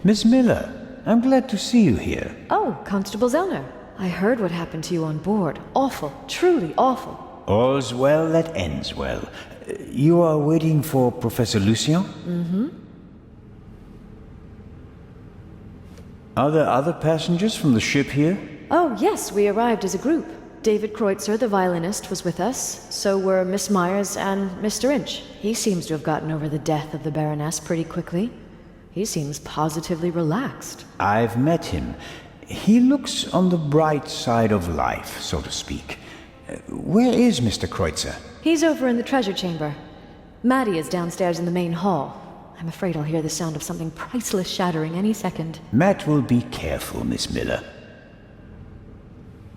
Miss Miller, I'm glad to see you here. Oh, Constable Zellner. I heard what happened to you on board. Awful. Truly awful. All's well that ends well. You are waiting for Professor Lucien? Mm-hmm. Are there other passengers from the ship here? Oh, yes, we arrived as a group. David Kreutzer, the violinist, was with us. So were Miss Myers and Mr. Inch. He seems to have gotten over the death of the Baroness pretty quickly. He seems positively relaxed. I've met him. He looks on the bright side of life, so to speak. Where is Mr. Kreutzer? He's over in the treasure chamber. Maddie is downstairs in the main hall. I'm afraid I'll hear the sound of something priceless shattering any second. Matt will be careful, Miss Miller.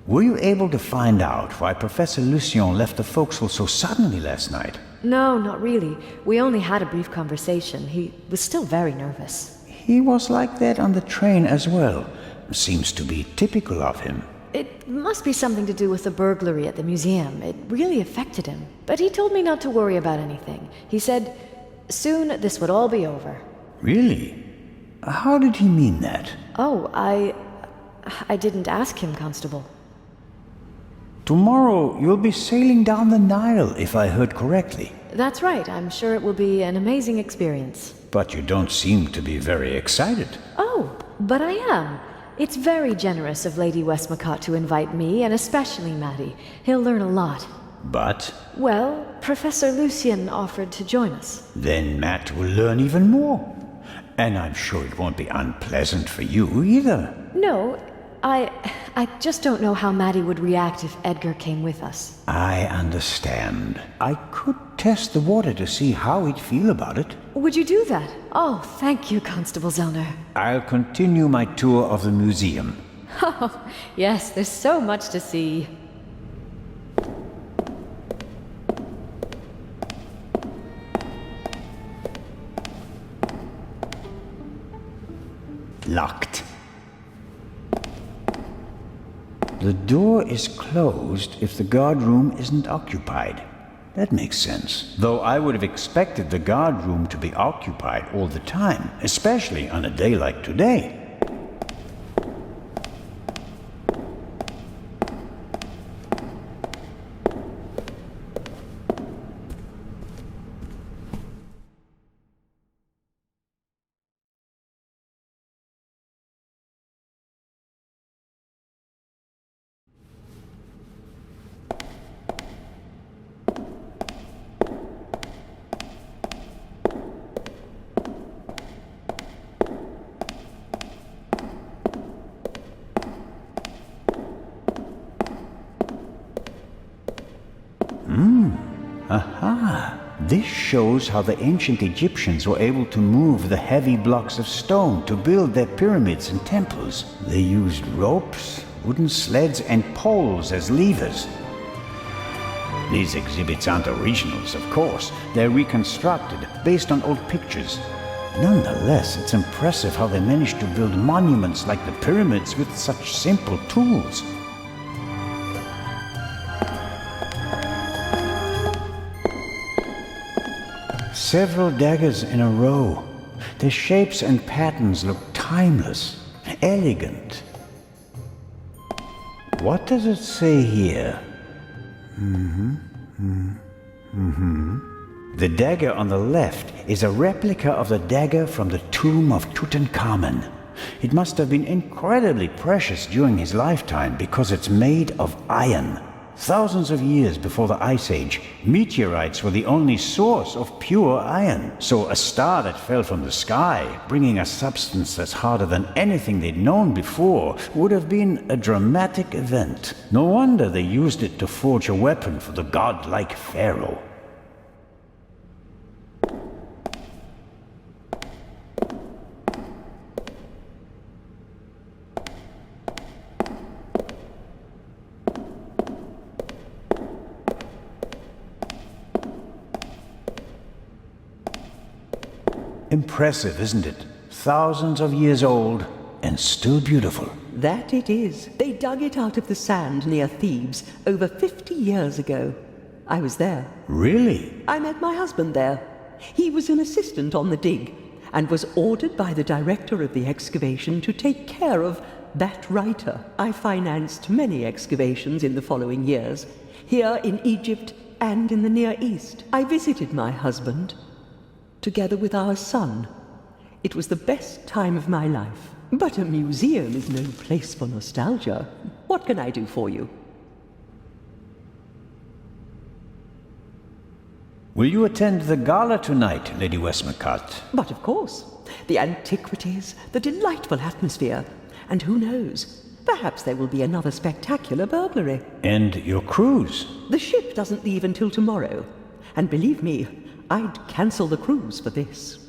Were you able to find out why Professor Lucien left the forecastle so suddenly last night? No, not really. We only had a brief conversation. He was still very nervous. He was like that on the train as well. Seems to be typical of him. It must be something to do with the burglary at the museum. It really affected him. But he told me not to worry about anything. He said, soon this would all be over. Really? How did he mean that? Oh, I didn't ask him, Constable. Tomorrow you'll be sailing down the Nile, if I heard correctly. That's right. I'm sure it will be an amazing experience. But you don't seem to be very excited. Oh, but I am. It's very generous of Lady Westmacott to invite me, and especially Maddie. He'll learn a lot. But? Well, Professor Lucien offered to join us. Then Matt will learn even more. And I'm sure it won't be unpleasant for you either. No, I just don't know how Maddie would react if Edgar came with us. I understand. I could test the water to see how he'd feel about it. Would you do that? Oh, thank you, Constable Zellner. I'll continue my tour of the museum. Oh, yes, there's so much to see. Locked. The door is closed if the guard room isn't occupied. That makes sense. Though I would have expected the guard room to be occupied all the time, especially on a day like today. Aha! This shows how the ancient Egyptians were able to move the heavy blocks of stone to build their pyramids and temples. They used ropes, wooden sleds, and poles as levers. These exhibits aren't originals, of course. They're reconstructed, based on old pictures. Nonetheless, it's impressive how they managed to build monuments like the pyramids with such simple tools. Several daggers in a row. Their shapes and patterns look timeless, elegant. What does it say here? The dagger on the left is a replica of the dagger from the tomb of Tutankhamun. It must have been incredibly precious during his lifetime because it's made of iron. Thousands of years before the Ice Age, meteorites were the only source of pure iron. So a star that fell from the sky, bringing a substance that's harder than anything they'd known before, would have been a dramatic event. No wonder they used it to forge a weapon for the godlike pharaoh. Impressive, isn't it? Thousands of years old, and still beautiful. That it is. They dug it out of the sand near Thebes over 50 years ago. I was there. Really? I met my husband there. He was an assistant on the dig. and was ordered by the director of the excavation to take care of that writer. I financed many excavations in the following years, here in Egypt and in the Near East. I visited my husband, together with our son. It was the best time of my life. But a museum is no place for nostalgia. What can I do for you? Will you attend the gala tonight, Lady Westmacott? But of course. The antiquities, the delightful atmosphere, and who knows, perhaps there will be another spectacular burglary. And your cruise? The ship doesn't leave until tomorrow, and believe me, I'd cancel the cruise for this.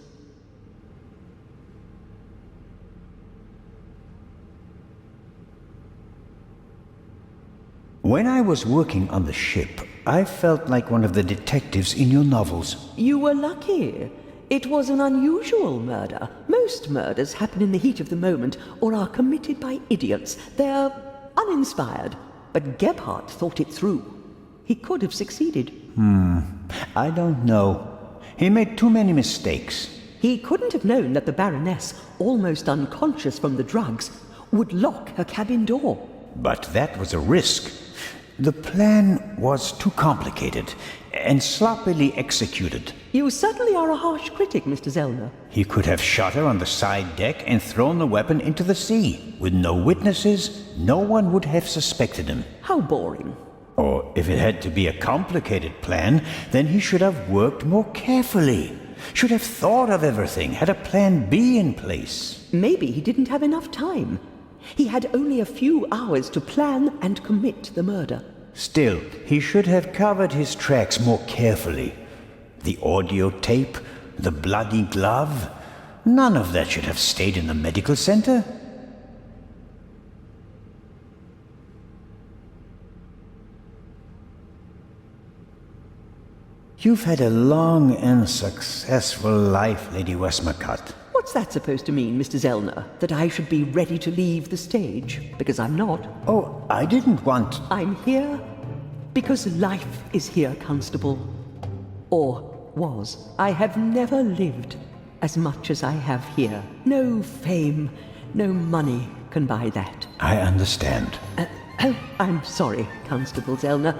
When I was working on the ship, I felt like one of the detectives in your novels. You were lucky. It was an unusual murder. Most murders happen in the heat of the moment or are committed by idiots. They're uninspired. But Gebhardt thought it through. He could have succeeded. I don't know. He made too many mistakes. He couldn't have known that the Baroness, almost unconscious from the drugs, would lock her cabin door. But that was a risk. The plan was too complicated and sloppily executed. You certainly are a harsh critic, Mr. Zellner. He could have shot her on the side deck and thrown the weapon into the sea. With no witnesses, no one would have suspected him. How boring. Or if it had to be a complicated plan, then he should have worked more carefully. Should have thought of everything, had a plan B in place. Maybe he didn't have enough time. He had only a few hours to plan and commit the murder. Still, he should have covered his tracks more carefully. The audio tape, the bloody glove, none of that should have stayed in the medical center. You've had a long and successful life, Lady Westmacott. What's that supposed to mean, Mr. Zellner? That I should be ready to leave the stage? Because I'm not. Oh, I didn't want... I'm here because life is here, Constable. Or was. I have never lived as much as I have here. No fame, no money can buy that. I understand. I'm sorry, Constable Zellner.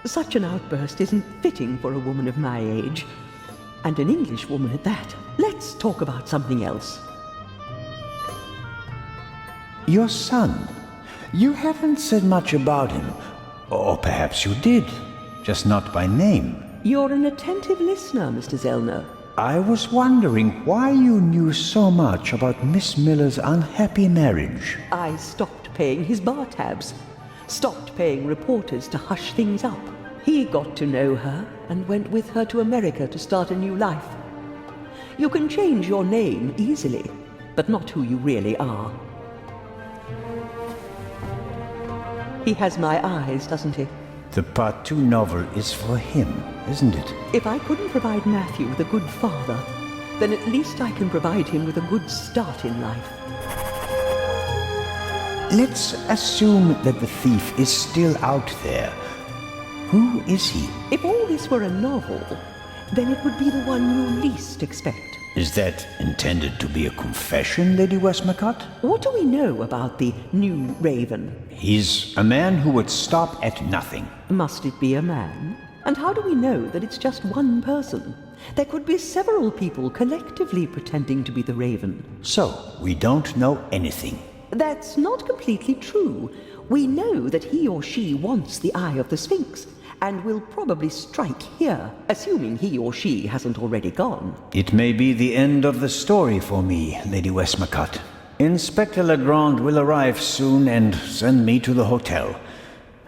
Such an outburst isn't fitting for a woman of my age. And an English woman at that. Let's talk about something else. Your son. You haven't said much about him. Or perhaps you did, just not by name. You're an attentive listener, Mr. Zellner. I was wondering why you knew so much about Miss Miller's unhappy marriage. I stopped paying his bar tabs. Stopped paying reporters to hush things up. He got to know her and went with her to America to start a new life. You can change your name easily, but not who you really are. He has my eyes, doesn't he? The Part 2 novel is for him, isn't it? If I couldn't provide Matthew with a good father, then at least I can provide him with a good start in life. Let's assume that the thief is still out there. Who is he? If all this were a novel, then it would be the one you least expect. Is that intended to be a confession, Lady Westmacott? What do we know about the new Raven? He's a man who would stop at nothing. Must it be a man? And how do we know that it's just one person? There could be several people collectively pretending to be the Raven. So, we don't know anything. That's not completely true. We know that he or she wants the eye of the Sphinx, and will probably strike here, assuming he or she hasn't already gone. It may be the end of the story for me, Lady Westmacott. Inspector Legrand will arrive soon and send me to the hotel.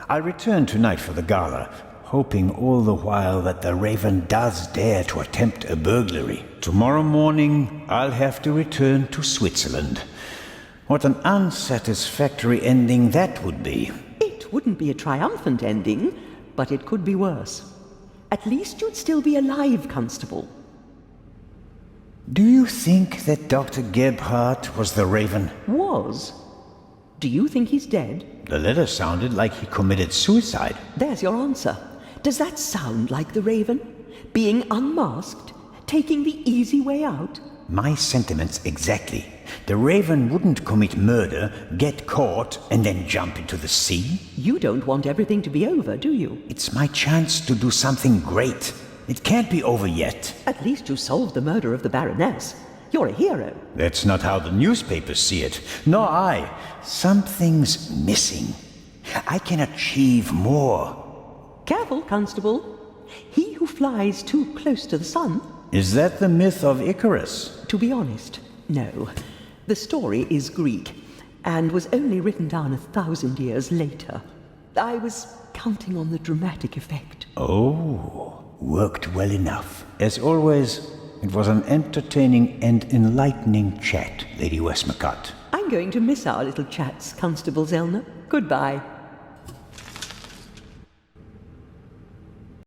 I'll return tonight for the gala, hoping all the while that the Raven does dare to attempt a burglary. Tomorrow morning, I'll have to return to Switzerland. What an unsatisfactory ending that would be. It wouldn't be a triumphant ending, but it could be worse. At least you'd still be alive, Constable. Do you think that Dr. Gebhardt was the Raven? Was? Do you think he's dead? The letter sounded like he committed suicide. There's your answer. Does that sound like the Raven? Being unmasked? Taking the easy way out? My sentiments exactly. The Raven wouldn't commit murder, get caught, and then jump into the sea. You don't want everything to be over, do you? It's my chance to do something great. It can't be over yet. At least you solved the murder of the Baroness. You're a hero. That's not how the newspapers see it. Nor I. Something's missing. I can achieve more. Careful, Constable. He who flies too close to the sun... Is that the myth of Icarus? To be honest, no. The story is Greek, and was only written down 1,000 years later. I was counting on the dramatic effect. Oh, worked well enough. As always, it was an entertaining and enlightening chat, Lady Westmacott. I'm going to miss our little chats, Constable Zellner. Goodbye.